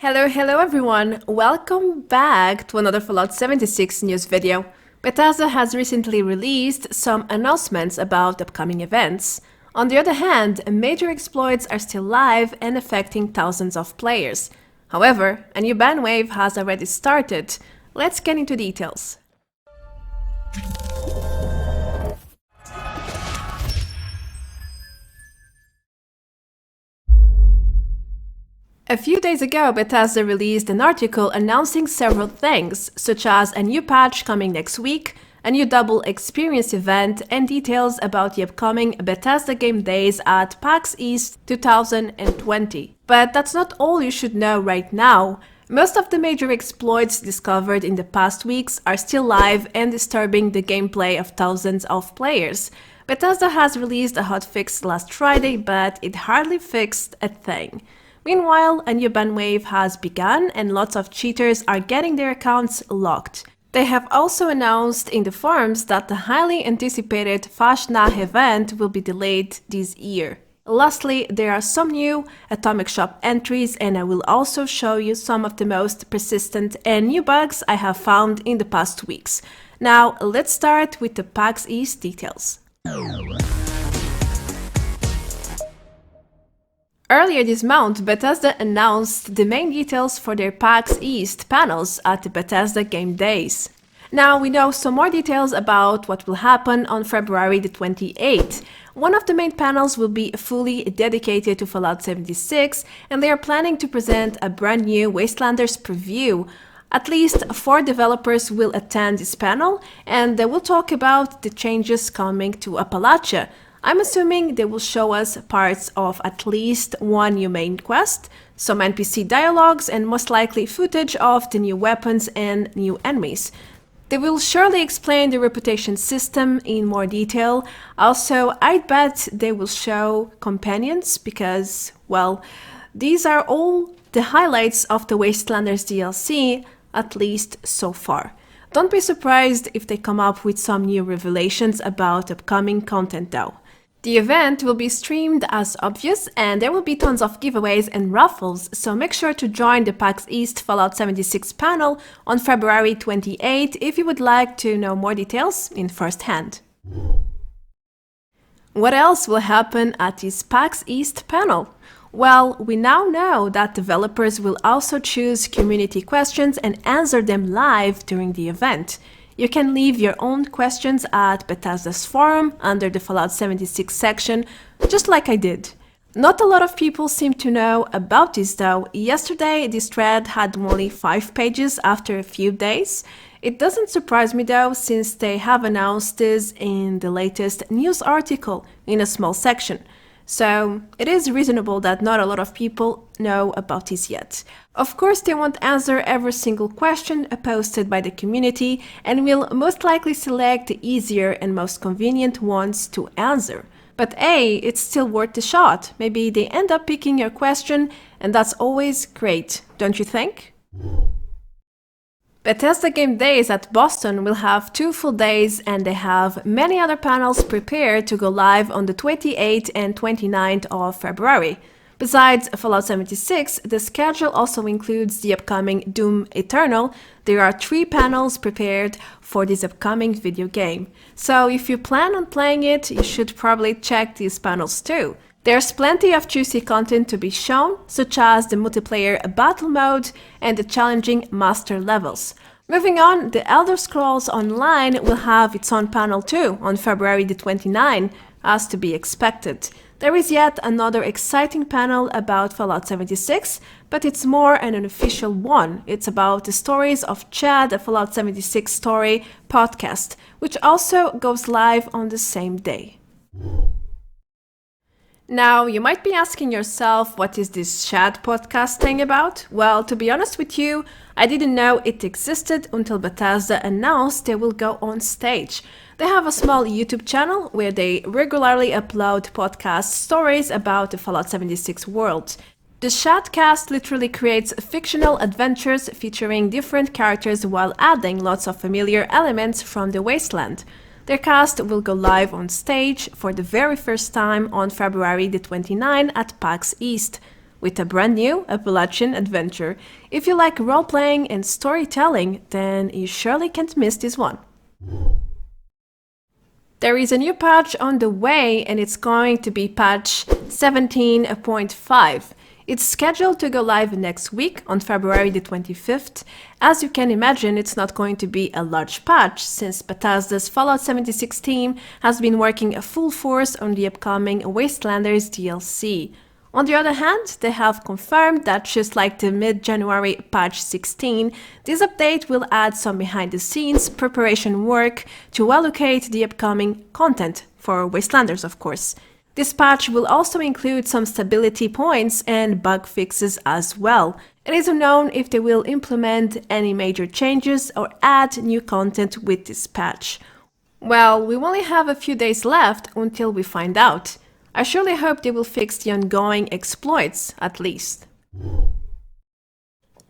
Hello everyone! Welcome back to another Fallout 76 news video. Bethesda has recently released some announcements about upcoming events. On the other hand, major exploits are still live and affecting thousands of players. However, a new ban wave has already started. Let's get into details. A few days ago, Bethesda released an article announcing several things, such as a new patch coming next week, a new double experience event, and details about the upcoming Bethesda Game Days at PAX East 2020. But that's not all you should know right now. Most of the major exploits discovered in the past weeks are still live and disturbing the gameplay of thousands of players. Bethesda has released a hotfix last Friday, but it hardly fixed a thing. Meanwhile, a new ban wave has begun and lots of cheaters are getting their accounts locked. They have also announced in the forums that the highly anticipated Fasnacht event will be delayed this year. Lastly, there are some new Atomic Shop entries, and I will also show you some of the most persistent and new bugs I have found in the past weeks. Now, let's start with the PAX East details. Earlier this month, Bethesda announced the main details for their PAX East panels at the Bethesda Game Days. Now we know some more details about what will happen on February the 28th. One of the main panels will be fully dedicated to Fallout 76, and they are planning to present a brand new Wastelanders Preview. At least 4 developers will attend this panel, and they will talk about the changes coming to Appalachia. I'm assuming they will show us parts of at least one new main quest, some NPC dialogues, and most likely footage of the new weapons and new enemies. They will surely explain the reputation system in more detail. Also, I'd bet they will show companions because, well, these are all the highlights of the Wastelanders DLC, at least so far. Don't be surprised if they come up with some new revelations about upcoming content though. The event will be streamed as obvious, and there will be tons of giveaways and raffles, so make sure to join the PAX East Fallout 76 panel on February 28 if you would like to know more details in first hand. What else will happen at this PAX East panel? Well, we now know that developers will also choose community questions and answer them live during the event. You can leave your own questions at Bethesda's forum under the Fallout 76 section, just like I did. Not a lot of people seem to know about this though. Yesterday, this thread had only 5 pages after a few days. It doesn't surprise me though, since they have announced this in the latest news article in a small section. So it is reasonable that not a lot of people know about this yet. Of course, they won't answer every single question posted by the community and will most likely select the easier and most convenient ones to answer. But hey, it's still worth the shot. Maybe they end up picking your question, and that's always great, don't you think? Bethesda Game Days at Boston will have 2 full days, and they have many other panels prepared to go live on the 28th and 29th of February. Besides Fallout 76, the schedule also includes the upcoming Doom Eternal. There are 3 panels prepared for this upcoming video game. So if you plan on playing it, you should probably check these panels too. There's plenty of juicy content to be shown, such as the multiplayer battle mode and the challenging master levels. Moving on, the Elder Scrolls Online will have its own panel too on February the 29th, as to be expected. There is yet another exciting panel about Fallout 76, but it's more an unofficial one. It's about the stories of Chad, a Fallout 76 story podcast, which also goes live on the same day. Now, you might be asking yourself, what is this Chad podcast thing about? Well, to be honest with you, I didn't know it existed until Bethesda announced they will go on stage. They have a small YouTube channel where they regularly upload podcast stories about the Fallout 76 world. The Shadcast literally creates fictional adventures featuring different characters while adding lots of familiar elements from the Wasteland. Their cast will go live on stage for the very first time on February the 29th at PAX East. with a brand new Appalachian adventure. If you like role-playing and storytelling, then you surely can't miss this one. There is a new patch on the way, and it's going to be patch 17.5. It's scheduled to go live next week on February the 25th. As you can imagine, it's not going to be a large patch since Bethesda's Fallout 76 team has been working full force on the upcoming Wastelanders DLC. On the other hand, they have confirmed that just like the mid-January patch 16, this update will add some behind-the-scenes preparation work to allocate the upcoming content for Wastelanders, of course. This patch will also include some stability points and bug fixes as well. It is unknown if they will implement any major changes or add new content with this patch. Well, we only have a few days left until we find out. I surely hope they will fix the ongoing exploits, at least.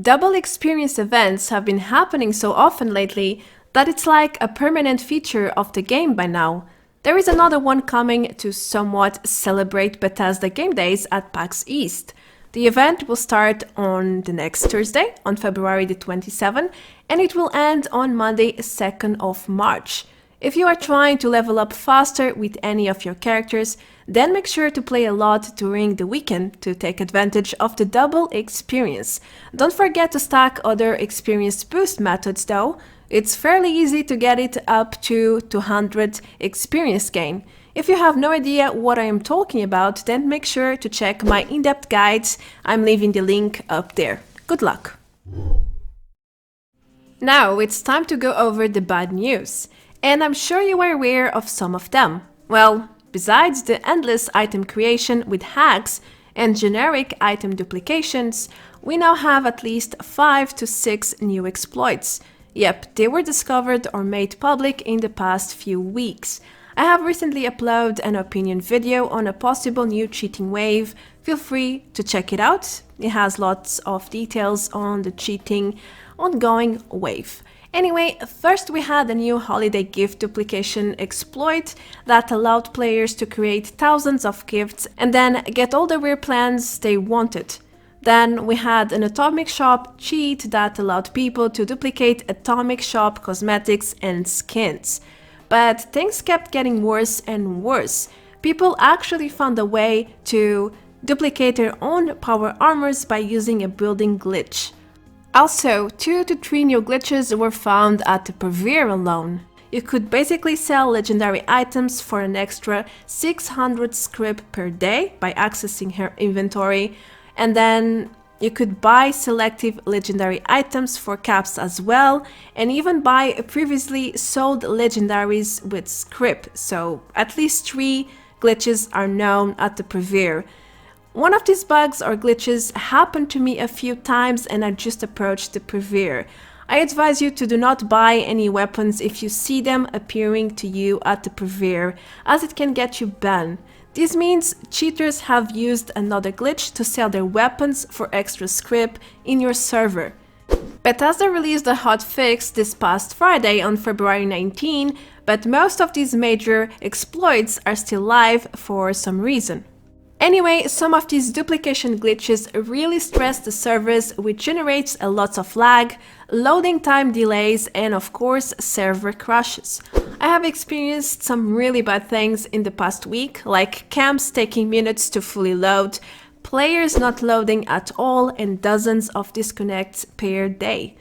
Double experience events have been happening so often lately that it's like a permanent feature of the game by now. There is another one coming to somewhat celebrate Bethesda Game Days at PAX East. The event will start on the next Thursday, on February the 27th, and it will end on Monday, 2nd of March. If you are trying to level up faster with any of your characters, then make sure to play a lot during the weekend to take advantage of the double experience. Don't forget to stack other experience boost methods though. It's fairly easy to get it up to 200 experience gain. If you have no idea what I am talking about, then make sure to check my in-depth guides. I'm leaving the link up there. Good luck! Now it's time to go over the bad news. And I'm sure you are aware of some of them. Well, besides the endless item creation with hacks and generic item duplications, we now have at least 5 to 6 new exploits. Yep, they were discovered or made public in the past few weeks. I have recently uploaded an opinion video on a possible new cheating wave. Feel free to check it out. It has lots of details on the cheating ongoing wave. Anyway, first we had a new holiday gift duplication exploit that allowed players to create thousands of gifts and then get all the rare plans they wanted. Then we had an Atomic Shop cheat that allowed people to duplicate Atomic Shop cosmetics and skins. But things kept getting worse and worse. People actually found a way to duplicate their own power armors by using a building glitch. Also, 2 to 3 new glitches were found at the Preview alone. You could basically sell legendary items for an extra 600 scrip per day by accessing her inventory, and then you could buy selective legendary items for caps as well, and even buy previously sold legendaries with scrip, so at least 3 glitches are known at the Preview. One of these bugs or glitches happened to me a few times and I just approached the Preview. I advise you to do not buy any weapons if you see them appearing to you at the Preview, as it can get you banned. This means cheaters have used another glitch to sell their weapons for extra scrip in your server. Bethesda released a hotfix this past Friday on February 19, but most of these major exploits are still live for some reason. Anyway, some of these duplication glitches really stress the servers, which generates a lot of lag, loading time delays, and of course server crashes. I have experienced some really bad things in the past week, like camps taking minutes to fully load, players not loading at all, and dozens of disconnects per day.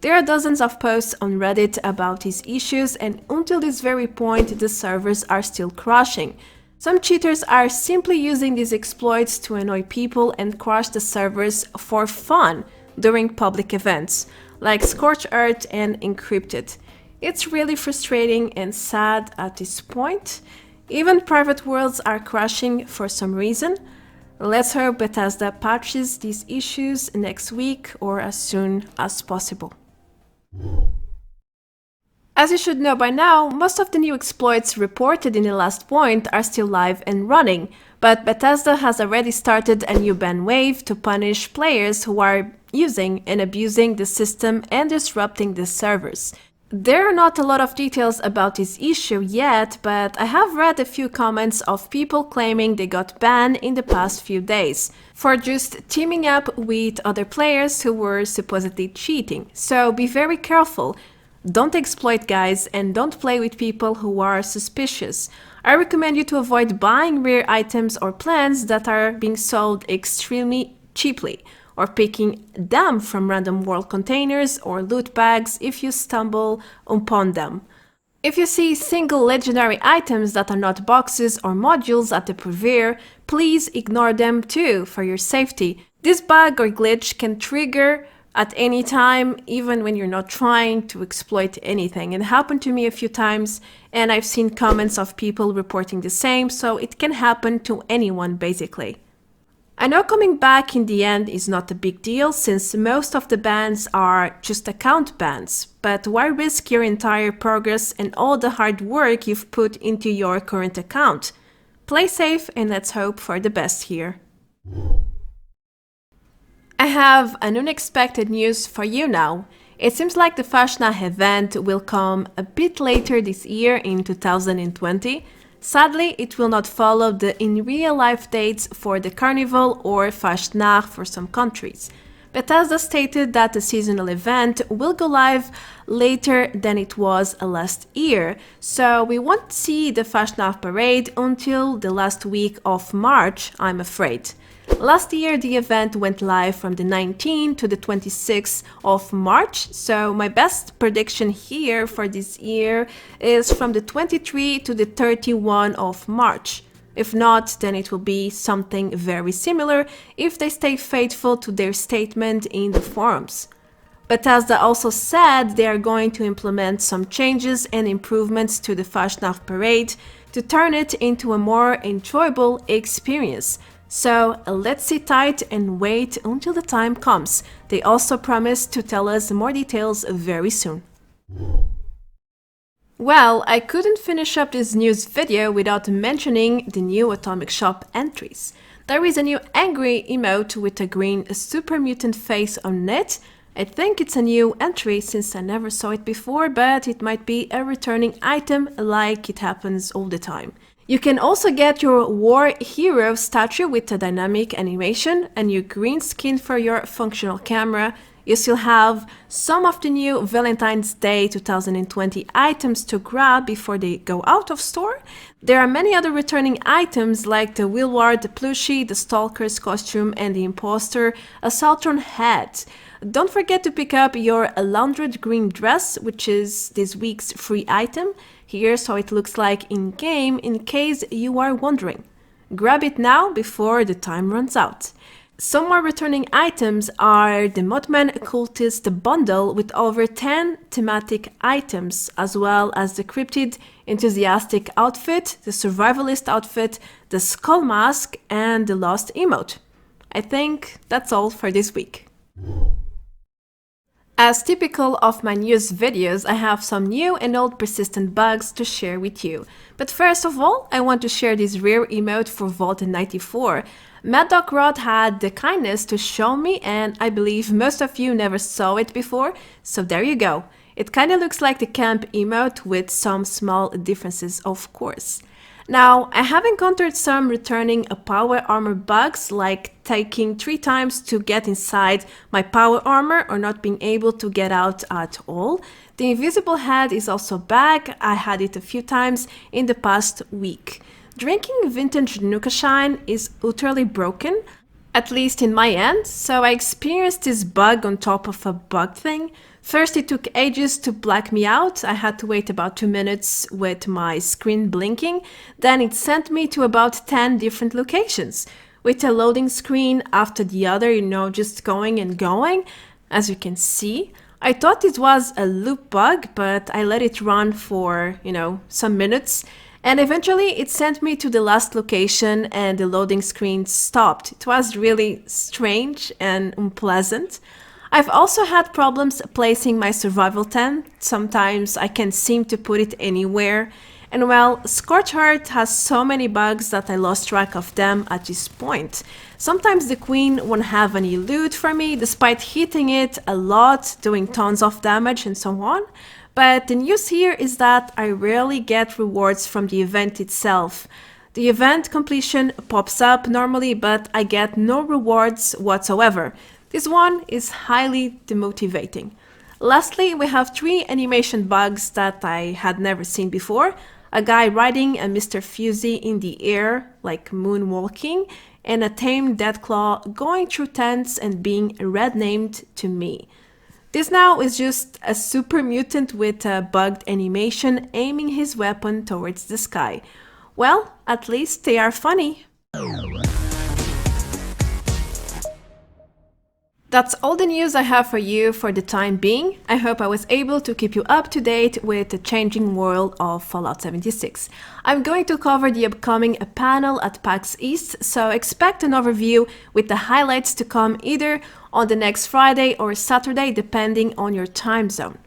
There are dozens of posts on Reddit about these issues, and until this very point the servers are still crashing. Some cheaters are simply using these exploits to annoy people and crash the servers for fun during public events, like Scorched Earth and Encrypted. It's really frustrating and sad at this point. Even private worlds are crashing for some reason. Let's hope Bethesda patches these issues next week or as soon as possible. As you should know by now, most of the new exploits reported in the last point are still live and running, but Bethesda has already started a new ban wave to punish players who are using and abusing the system and disrupting the servers. There are not a lot of details about this issue yet, but I have read a few comments of people claiming they got banned in the past few days for just teaming up with other players who were supposedly cheating. So be very careful. Don't exploit guys and don't play with people who are suspicious. I recommend you to avoid buying rare items or plants that are being sold extremely cheaply, or picking them from random world containers or loot bags if you stumble upon them. If you see single legendary items that are not boxes or modules at the purveyor, please ignore them too for your safety. This bug or glitch can trigger at any time, even when you're not trying to exploit anything. It happened to me a few times, and I've seen comments of people reporting the same, so it can happen to anyone basically. I know coming back in the end is not a big deal since most of the bans are just account bans, but why risk your entire progress and all the hard work you've put into your current account? Play safe and let's hope for the best here. I have an unexpected news for you now. It seems like the Fasnacht event will come a bit later this year in 2020. Sadly, it will not follow the in real-life dates for the Carnival or Fasnacht for some countries. Bethesda stated that the seasonal event will go live later than it was last year, so we won't see the Fasnacht Parade until the last week of March, I'm afraid. Last year the event went live from the 19th to the 26th of March, so my best prediction here for this year is from the 23rd to the 31st of March. If not, then it will be something very similar if they stay faithful to their statement in the forums. Bethesda also said they are going to implement some changes and improvements to the Fasnacht Parade to turn it into a more enjoyable experience. So let's sit tight and wait until the time comes. They also promised to tell us more details very soon. Well, I couldn't finish up this news video without mentioning the new Atomic Shop entries. There is a new angry emote with a green super mutant face on it. I think it's a new entry since I never saw it before, but it might be a returning item like it happens all the time. You can also get your war hero statue with a dynamic animation, a new green skin for your functional camera. You still have some of the new Valentine's Day 2020 items to grab before they go out of store. There are many other returning items like the Willward, the plushie, the Stalker's costume and the Imposter Assaultron hat. Don't forget to pick up your laundered green dress, which is this week's free item. Here's how it looks like in-game in case you are wondering. Grab it now before the time runs out. Some more returning items are the Mothman Occultist bundle with over 10 thematic items, as well as the Cryptid Enthusiastic outfit, the Survivalist outfit, the Skull Mask, and the Lost emote. I think that's all for this week. As typical of my news videos, I have some new and old persistent bugs to share with you. But first of all, I want to share this rare emote for Vault 94. Mad Dog Rod had the kindness to show me, and I believe most of you never saw it before, so there you go. It kinda looks like the camp emote with some small differences, of course. Now, I have encountered some returning power armor bugs, like taking 3 times to get inside my power armor or not being able to get out at all. The invisible head is also back. I had it a few times in the past week. Drinking vintage Nuka Shine is utterly broken, at least in my end, so I experienced this bug on top of a bug thing. First, it took ages to black me out. I had to wait about 2 minutes with my screen blinking. Then it sent me to about 10 different locations, with a loading screen after the other, just going and going, as you can see. I thought it was a loop bug, but I let it run for, some minutes. And eventually it sent me to the last location and the loading screen stopped. It was really strange and unpleasant. I've also had problems placing my survival tent. Sometimes I can't seem to put it anywhere. And well, Scorchheart has so many bugs that I lost track of them at this point. Sometimes the queen won't have any loot for me despite hitting it a lot, doing tons of damage and so on. But the news here is that I rarely get rewards from the event itself. The event completion pops up normally, but I get no rewards whatsoever. This one is highly demotivating. Lastly, we have 3 animation bugs that I had never seen before. A guy riding a Mr. Fusey in the air, like moonwalking, and a tame Deathclaw going through tents and being red-named to me. This now is just a super mutant with a bugged animation aiming his weapon towards the sky. Well, at least they are funny. That's all the news I have for you for the time being. I hope I was able to keep you up to date with the changing world of Fallout 76. I'm going to cover the upcoming panel at PAX East, so expect an overview with the highlights to come either on the next Friday or Saturday, depending on your time zone.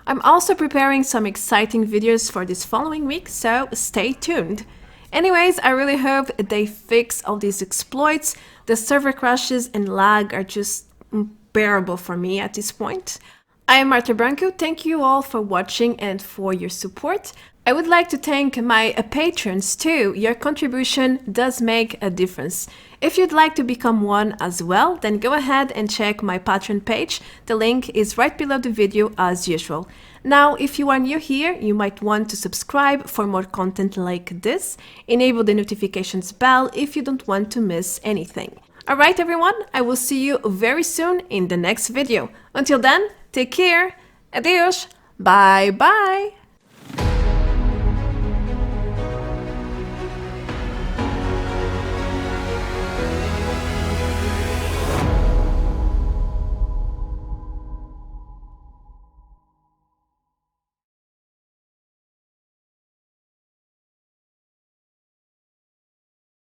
I'm also preparing some exciting videos for this following week, so stay tuned. Anyways, I really hope they fix all these exploits. The server crashes and lag are just unbearable for me at this point. I am Marta Branco. Thank you all for watching and for your support. I would like to thank my patrons too. Your contribution does make a difference. If you'd like to become one as well, then go ahead and check my Patreon page. The link is right below the video as usual. Now, if you are new here, you might want to subscribe for more content like this. Enable the notifications bell if you don't want to miss anything. Alright everyone, I will see you very soon in the next video. Until then, take care, adeus, bye bye!